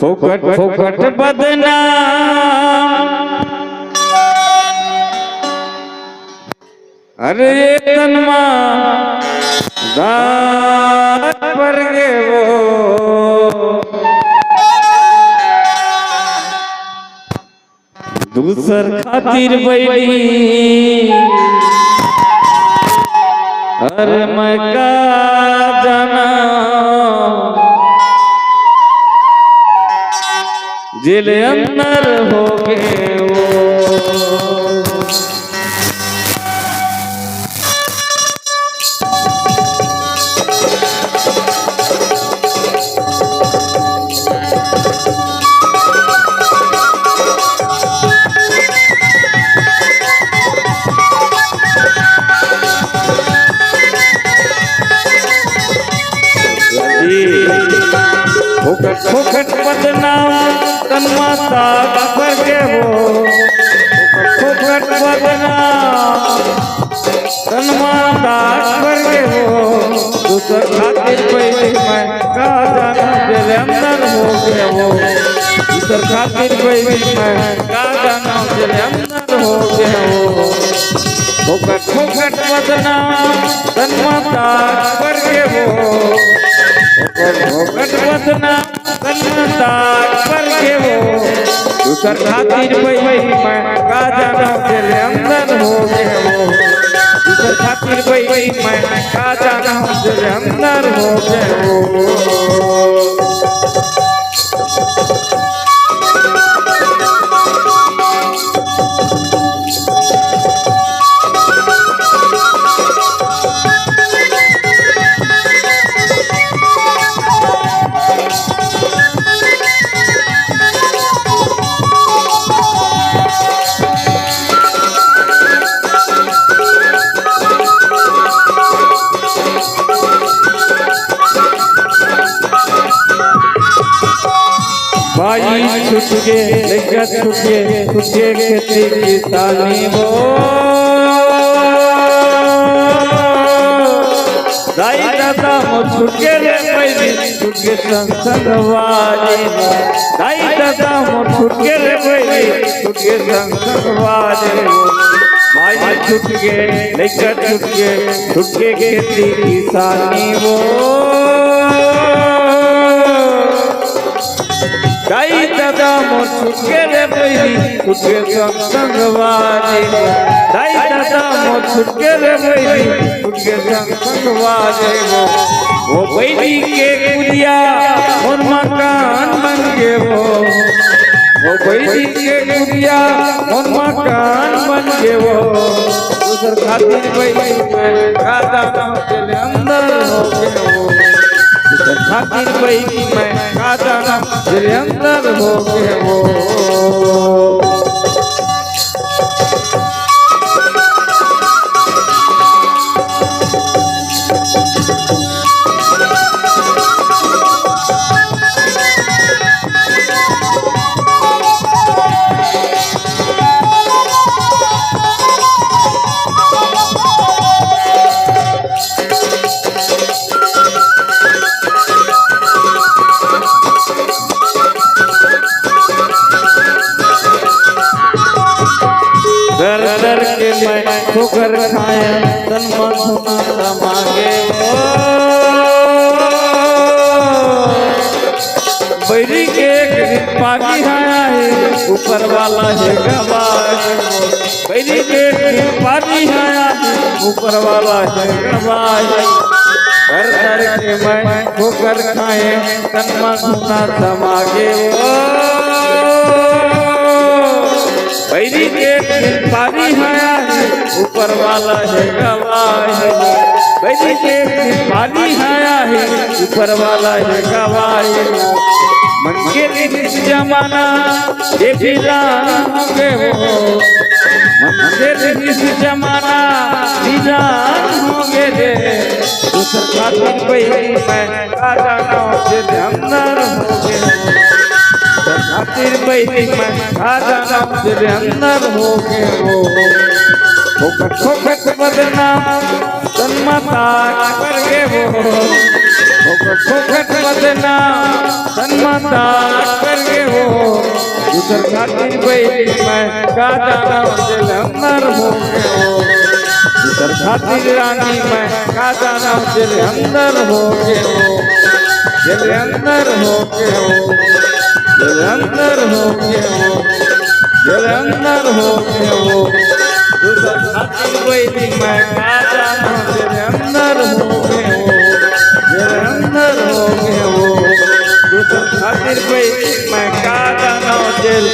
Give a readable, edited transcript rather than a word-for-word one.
फोकट फोकट बदनाम अरे तनमा दात पर गे वो दूसर खातिर बैठी अरे मैं का जाना जेल अंदर हो गए वो फोकट फोकट बदनाम तन माता पर के हो फोकट बदनाम तन माता पर के हो दूसर खातिर पैसे मैं का जाना जेल अंदर हो गए वो दूसर खातिर पैसे मैं का जाना जेल अंदर हो गए वो फोकट फोकट बदनाम तन माता पर के हो फोकट बदनाम कन्नदार पर के वो दूसर खातिर पैसे मैं का जाना जेल अंदर हो गए वो दूसर खातिर पैसे मैं का जाना जेल अंदर हो गए वो भाई छुट के लेकर छुटे खेती किसानी वो दाई दादा मो छुटे रे पैदी छुटे संसंगवाजी दाई दादा मो छुटे रे पैदी छुटे संसंगवाजी भाई छुट के लेकर छुटे खेती किसानी वो दाई दादा मोर छुटके रे पैदी छुटके संगवारी दाई दादा मोर छुटके रे पैदी छुटके संगवारी वो पैदी के कुदिया मोर मकान बन गे वो पैदी के कुदिया मोर मकान बन गे वो दूसर खातिर पैदी मैं का जाना जेल अंदर हो गए वो खातिर पैदी मैं का जाना जेल अंदर हो गए वो दर दर के मैं ठोकर खाया तन मन सुना मांगे बैरी के पानी आया है ऊपर वाला है गवाह बैरी के पानी आया है ऊपर वाला है गवाह दर दर के मैं ठोकर खाए तन मन सुना मांगे बैरी के पानी आया है ऊपर वाला है गवाह बैरी के पानी आया है ऊपर वाला है गवाह मन के इस जमाना ये वीरान होंगे वो मन के इस जमाना वीरान होंगे रे दूसर खातिर पैदी मैं का जाना जेल अंदर हो गए खातिर पैदी मैं का जाना जेल अंदर हो गए वो फोकट बदनाम तन्मता करके वो फोकट बदनाम तन्मता करके वो दूसर खातिर बैठी मैं का जाना दिल अंदर हो गए हो दूसर खातिर रानी मैं का जाना दिल अंदर हो गए हो दिल अंदर हो गए हो दिल अंदर हो गए हो दिल अंदर हो गए हो दूसर खातिर बैठी मैं का जाना दिल अंदर हो गए हो दिल अंदर हो गए हो दूसर खातिर बैठी मैं का जाना दिल